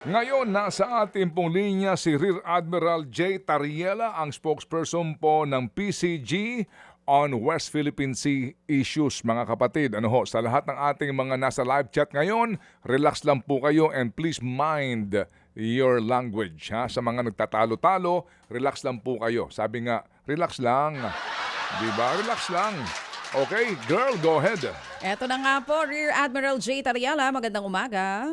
Ngayon, nasa ating pong linya si Rear Admiral J. Tariela, ang spokesperson po ng PCG on West Philippine Sea issues, mga kapatid. Ano ho, sa lahat ng ating mga nasa live chat ngayon, relax lang po kayo and please mind your language. Ha? Sa mga nagtatalo-talo, relax lang po kayo. Sabi nga, relax lang. Diba? Relax lang. Okay, girl, go ahead. Eto na nga po, Rear Admiral J. Tariala. Magandang umaga.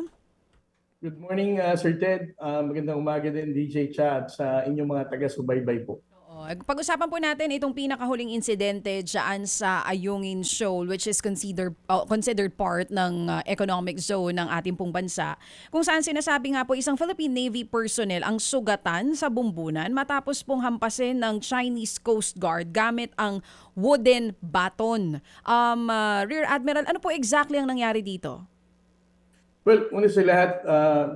Good morning, Sir Ted. Magandang umaga din, DJ Chat, sa inyong mga taga-subaybay po. Pag-usapan po natin itong pinakahuling insidente dyan sa Ayungin Shoal, which is considered part ng economic zone ng ating pong bansa, kung saan sinasabi nga po isang Philippine Navy personnel ang sugatan sa bumbunan matapos pong hampasin ng Chinese Coast Guard gamit ang wooden baton. Rear Admiral, ano po exactly ang nangyari dito? Well, una sa lahat,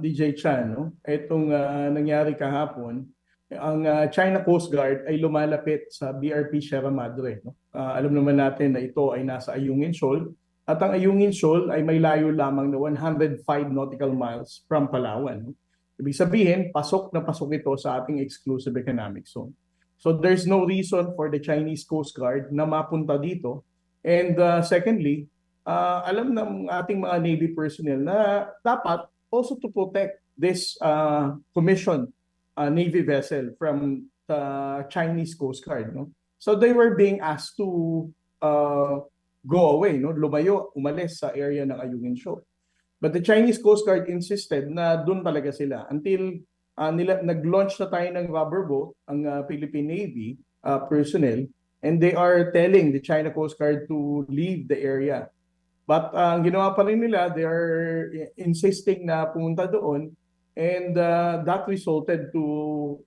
DJ Chan, no? Itong nangyari kahapon, ang China Coast Guard ay lumalapit sa BRP Sierra Madre. No? Alam naman natin na ito ay nasa Ayungin Shoal at ang Ayungin Shoal ay may layo lamang na 105 nautical miles from Palawan. No? Ibig sabihin, pasok na pasok ito sa ating exclusive economic zone. So there's no reason for the Chinese Coast Guard na mapunta dito. And secondly, alam ng ating mga Navy personnel na dapat also to protect this commissioned Navy vessel from the Chinese Coast Guard. No? So they were being asked to go away, no? Lumayo, umalis sa area ng Ayungin Shoal. But the Chinese Coast Guard insisted na doon talaga sila until nag-launch na tayo ng rubber boat, ang Philippine Navy personnel, and they are telling the China Coast Guard to leave the area. But ang ginawa pa rin nila, they are insisting na pumunta doon, and that resulted to,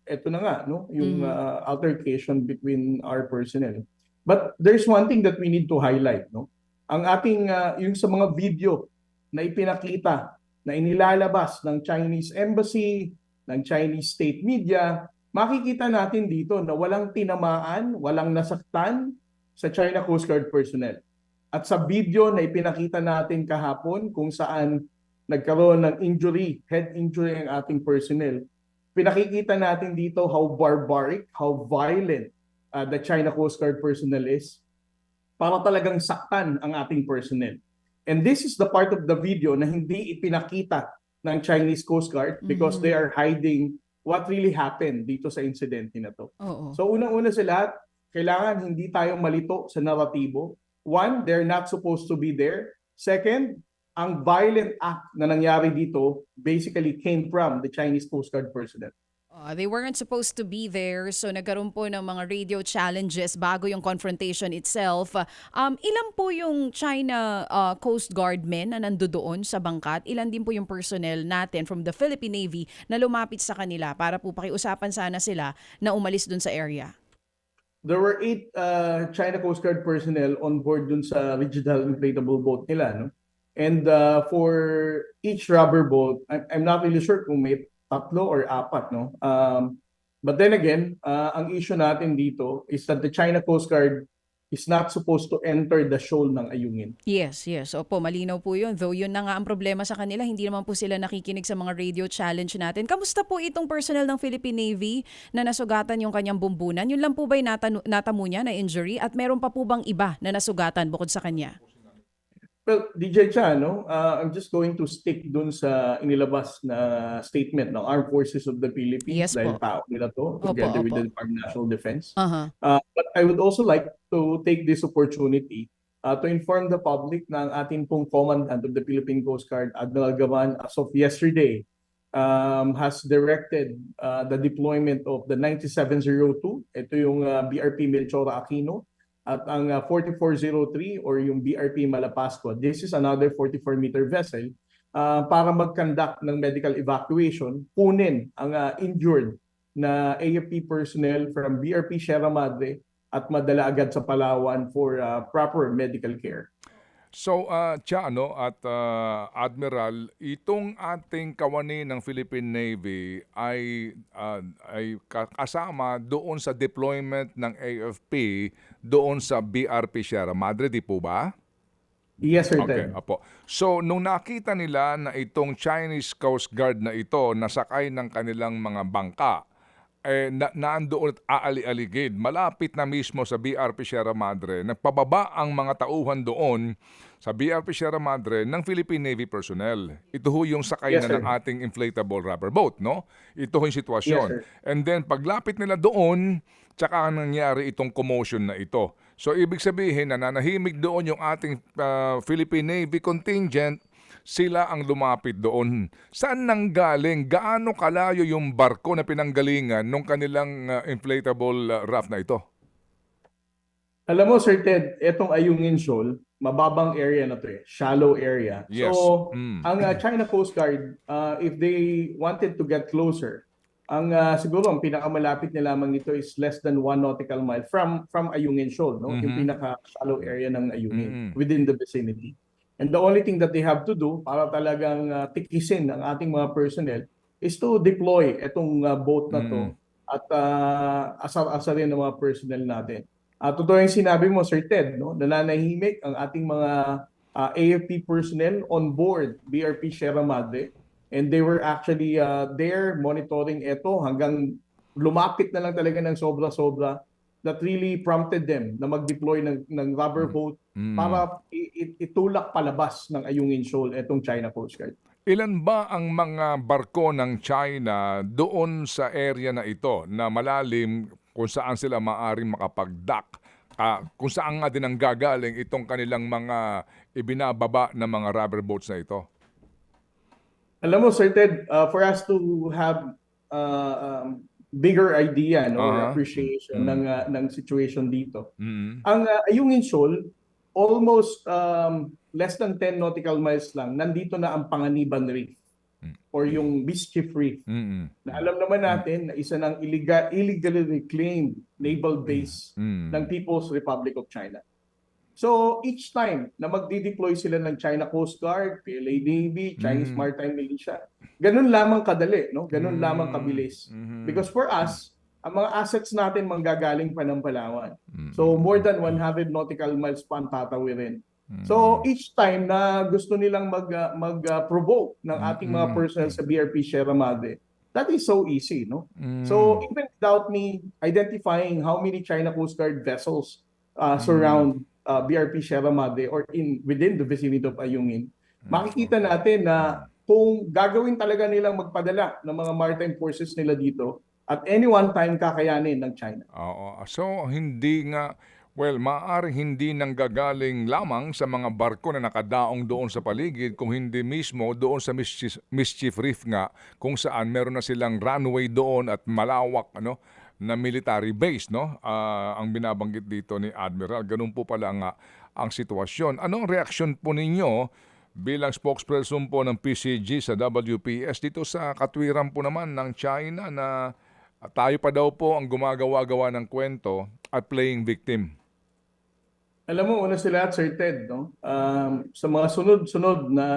eto na nga, no? Yung altercation between our personnel. But there's one thing that we need to highlight. No? Ang ating, yung sa mga video na ipinakita, na inilalabas ng Chinese Embassy, ng Chinese state media, makikita natin dito na walang tinamaan, walang nasaktan sa China Coast Guard personnel. At sa video na ipinakita natin kahapon kung saan nagkaroon ng injury, head injury ang ating personnel, pinakikita natin dito how barbaric, how violent the China Coast Guard personnel is para talagang saktan ang ating personnel. And this is the part of the video na hindi ipinakita ng Chinese Coast Guard because they are hiding what really happened dito sa insidente na to. So unang-una sa lahat, kailangan hindi tayo malito sa naratibo. One, they're not supposed to be there. Second, ang violent act na nangyari dito basically came from the Chinese Coast Guard personnel. They weren't supposed to be there, so nagkaroon po ng mga radio challenges bago yung confrontation itself. Ilan po yung China Coast Guard men na nandoon sa bangkat? Ilan din po yung personnel natin from the Philippine Navy na lumapit sa kanila para po pakiusapan sana sila na umalis dun sa area? There were 8 China Coast Guard personnel on board dun sa regional inflatable boat nila. No? And for each rubber boat, I'm not really sure kung may 3 or 4. No? But then again, ang issue natin dito is that the China Coast Guard is not supposed to enter the shoal ng Ayungin. Yes. Opo, malinaw po yun. Though yun na nga ang problema sa kanila, hindi naman po sila nakikinig sa mga radio challenge natin. Kamusta po itong personnel ng Philippine Navy na nasugatan yung kanyang bumbunan? Yun lang po ba yung natamo niya na injury? At meron pa po bang iba na nasugatan bukod sa kanya? Well, DJ Chan, no? I'm just going to stick dun sa inilabas na statement ng Armed Forces of the Philippines. Yes dahil po. tao nila to, together with Opo. the Department of National Defense. Uh-huh. But I would also like to take this opportunity to inform the public na ang ating pong Commandant of the Philippine Coast Guard, Admiral Gavan, as of yesterday, has directed the deployment of the 9702. Ito yung BRP Melchora Aquino. At ang 4403 or yung BRP Malapascua, this is another 44-meter vessel para mag-conduct ng medical evacuation, kunin ang injured na AFP personnel from BRP Sierra Madre at madala agad sa Palawan for proper medical care. So, Cha, at Admiral, itong ating kawani ng Philippine Navy ay kasama doon sa deployment ng AFP doon sa BRP Sierra Madre, di po ba? Yes, Sir Okay, Ted. apo. So, nung nakita nila na itong Chinese Coast Guard na ito nasakay ng kanilang mga bangka, naandoon at aali-aligid, malapit na mismo sa BRP Sierra Madre, nagpababa ang mga tauhan doon sa BRP Sierra Madre ng Philippine Navy personnel. Ito ho yung sakay Yes, na ng sir. ating inflatable rubber boat, no? Ito ho yung Yes, sitwasyon. sir. And then, paglapit nila doon, tsaka nangyari itong commotion na ito. So, ibig sabihin, nananahimik doon yung ating Philippine Navy contingent, sila ang lumapit doon. Saan nanggaling? Gaano kalayo yung barko na pinanggalingan nung kanilang inflatable raft na ito? Alam mo, Sir Ted, etong Ayungin Shoal, mababang area na to eh, shallow area. Yes. So, Mm. ang China Coast Guard, if they wanted to get closer, siguro ang pinakamalapit nila lamang nito is less than 1 nautical mile from Ayungin Shoal, no? Yung pinaka-shallow area ng Ayungin, within the vicinity. And the only thing that they have to do para talagang tikisin ang ating mga personnel is to deploy itong boat na to at asar-asarin ng mga personnel natin. Totoo yung sinabi mo, Sir Ted, no? Nananahimik ang ating mga AFP personnel on board BRP Sierra Madre, and they were actually there monitoring ito hanggang lumapit na lang talaga ng sobra-sobra, that really prompted them na mag-deploy ng rubber boat para itulak palabas ng Ayungin Shoal itong China Coast Guard. Ilan ba ang mga barko ng China doon sa area na ito na malalim kung saan sila maaring makapag-dock? Kung saan nga din ang gagaling itong kanilang mga ibinababa na mga rubber boats na ito? Alam mo, Sir Ted, for us to have bigger idea, no, or appreciation ng situation dito, ang Ayungin Shoal, almost less than 10 nautical miles lang, nandito na ang Panganiban Reef or yung Mischief Reef. Na alam naman natin na isa ng illegally reclaimed naval base ng People's Republic of China. So each time na magdi-deploy sila ng China Coast Guard, PLA Navy, Chinese Maritime Militia, ganun lamang kadali, no? Ganun lamang kabilis. Because for us, ang mga assets natin manggagaling pa ng Palawan. So more than 100 nautical miles pa ang tatawirin. So each time na gusto nilang mag-provoke ng ating mga personnel sa BRP Sierra Madre, that is so easy, no? So even without me identifying how many China Coast Guard vessels surround BRP Sierra Madre or within the vicinity of Ayungin, makikita natin na kung gagawin talaga nilang magpadala ng mga maritime forces nila dito, at any one time kakayanin ng China. Oo. So, hindi nga, maaaring hindi nanggagaling lamang sa mga barko na nakadaong doon sa paligid, kung hindi mismo doon sa Mischief Reef nga, kung saan meron na silang runway doon at malawak, na military base, no? Ang binabanggit dito ni Admiral. Ganun po pala nga ang sitwasyon. Anong reaksyon po ninyo bilang spokesperson po ng PCG sa WPS dito sa katwiran po naman ng China na tayo pa daw po ang gumagawa-gawa ng kwento at playing victim? Alam mo, una sila, Sir Ted, no? Sa mga sunod-sunod na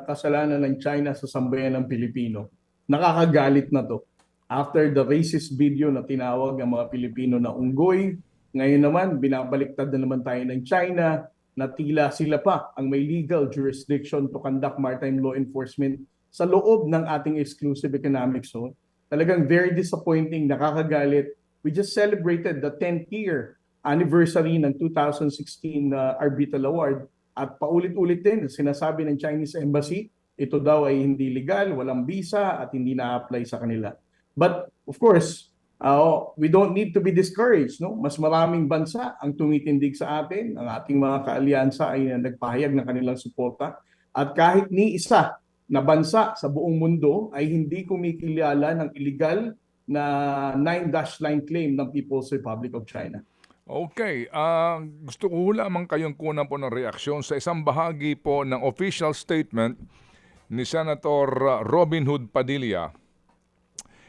kasalanan ng China sa sambayan ng Pilipino, nakakagalit na to. After the racist video na tinawag ang mga Pilipino na unggoy, ngayon naman binabaliktad na naman tayo ng China na tila sila pa ang may legal jurisdiction to conduct maritime law enforcement sa loob ng ating exclusive economic zone. Talagang very disappointing, nakakagalit. We just celebrated the 10th year anniversary ng 2016 Arbitral Award at paulit-ulit din sinasabi ng Chinese Embassy, ito daw ay hindi legal, walang visa at hindi na-apply sa kanila. But of course, we don't need to be discouraged, no? Mas maraming bansa ang tumitindig sa atin, ang ating mga kaalyansa ay nagpahayag ng kanilang suporta. At kahit ni isa na bansa sa buong mundo ay hindi kumikilala ng illegal na 9-line claim ng People's Republic of China. Okay, gusto ko lamang kayong kunan po ng reaksyon sa isang bahagi po ng official statement ni Senator Robin Hood Padilla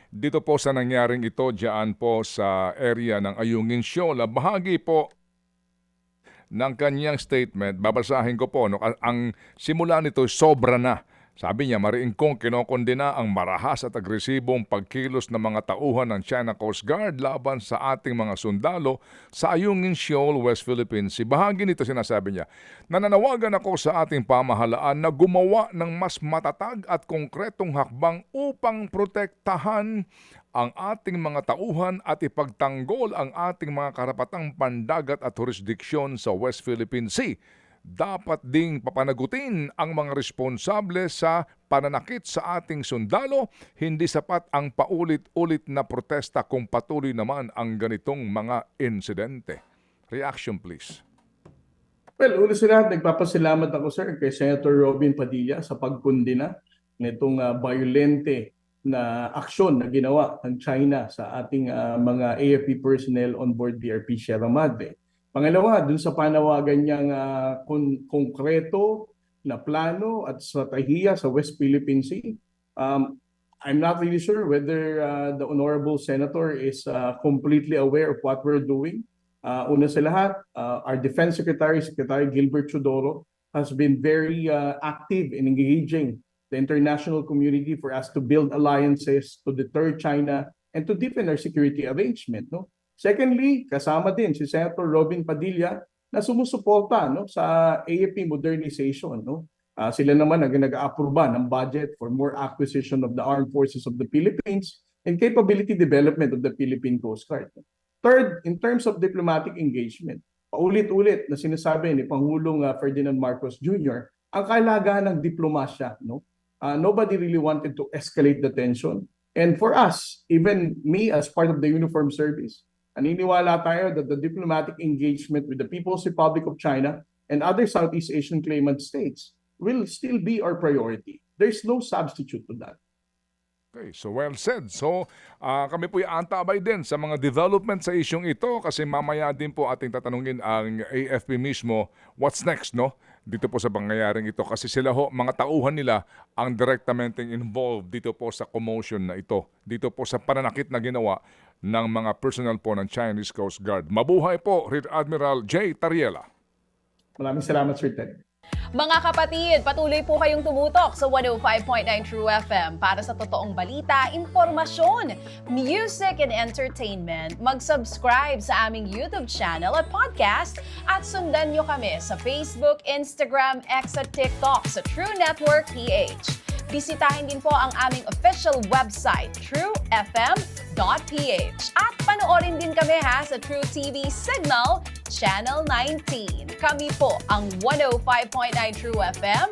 dito po sa nangyaring ito diyan po sa area ng Ayungin Shoal. Bahagi po ng kanyang statement, babasahin ko po, no? Ang simula nito sobra na Sabi niya, mariingkong kinokondena ang marahas at agresibong pagkilos ng mga tauhan ng China Coast Guard laban sa ating mga sundalo sa Ayungin Shoal, West Philippine Sea. Bahagi nito sinasabi niya, nananawagan ako sa ating pamahalaan na gumawa ng mas matatag at konkretong hakbang upang protektahan ang ating mga tauhan at ipagtanggol ang ating mga karapatang pandagat at jurisdiksyon sa West Philippine Sea. Dapat ding papanagutin ang mga responsable sa pananakit sa ating sundalo. Hindi sapat ang paulit-ulit na protesta kung patuloy naman ang ganitong mga insidente. Reaction please. Well, una sa lahat, nagpapasalamat ako sir kay Senator Robin Padilla sa pagkondena nitong violente na aksyon na ginawa ng China sa ating mga AFP personnel on board BRP Sierra Madre. Pangalawa, dun sa panawagan niyang konkreto na plano at strategiya sa West Philippine Sea, I'm not really sure whether the Honorable Senator is completely aware of what we're doing. Una sa lahat, our Defense Secretary, Secretary Gilbert Chodoro, has been very active in engaging the international community for us to build alliances to deter China and to deepen our security arrangement. No? Secondly, kasama din si Senator Robin Padilla na sumusuporta sa AFP modernization. Sila naman ang nag-aaproba ng budget for more acquisition of the armed forces of the Philippines and capability development of the Philippine Coast Guard. Third, in terms of diplomatic engagement, paulit-ulit na sinasabi ni Pangulong Ferdinand Marcos Jr. ang kahalagahan ng diplomasya. Nobody really wanted to escalate the tension. And for us, even me as part of the uniformed service, naniniwala tayo that the diplomatic engagement with the People's Republic of China and other Southeast Asian claimant states will still be our priority. There's no substitute to that. Okay, so well said. So kami po aantabay din sa mga development sa isyong ito kasi mamaya din po ating tatanungin ang AFP mismo, what's next, no? Dito po sa pangyayaring ito kasi sila ho, mga tauhan nila ang directamente involved dito po sa commotion na ito. Dito po sa pananakit na ginawa ng mga personnel po ng Chinese Coast Guard. Mabuhay po, Rear Admiral J. Tariela. Maraming salamat, Sir Ted. Mga kapatid, patuloy po kayong tumutok sa 105.9 True FM para sa totoong balita, impormasyon, music and entertainment. Mag-subscribe sa aming YouTube channel at podcast at sundan nyo kami sa Facebook, Instagram, X at TikTok sa True Network PH. Bisitahin din po ang aming official website, truefm.ph. At panoorin din kami sa True TV Signal, Channel 19. Kami po ang 105.9 True FM.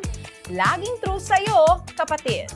Laging true sa'yo, kapatid.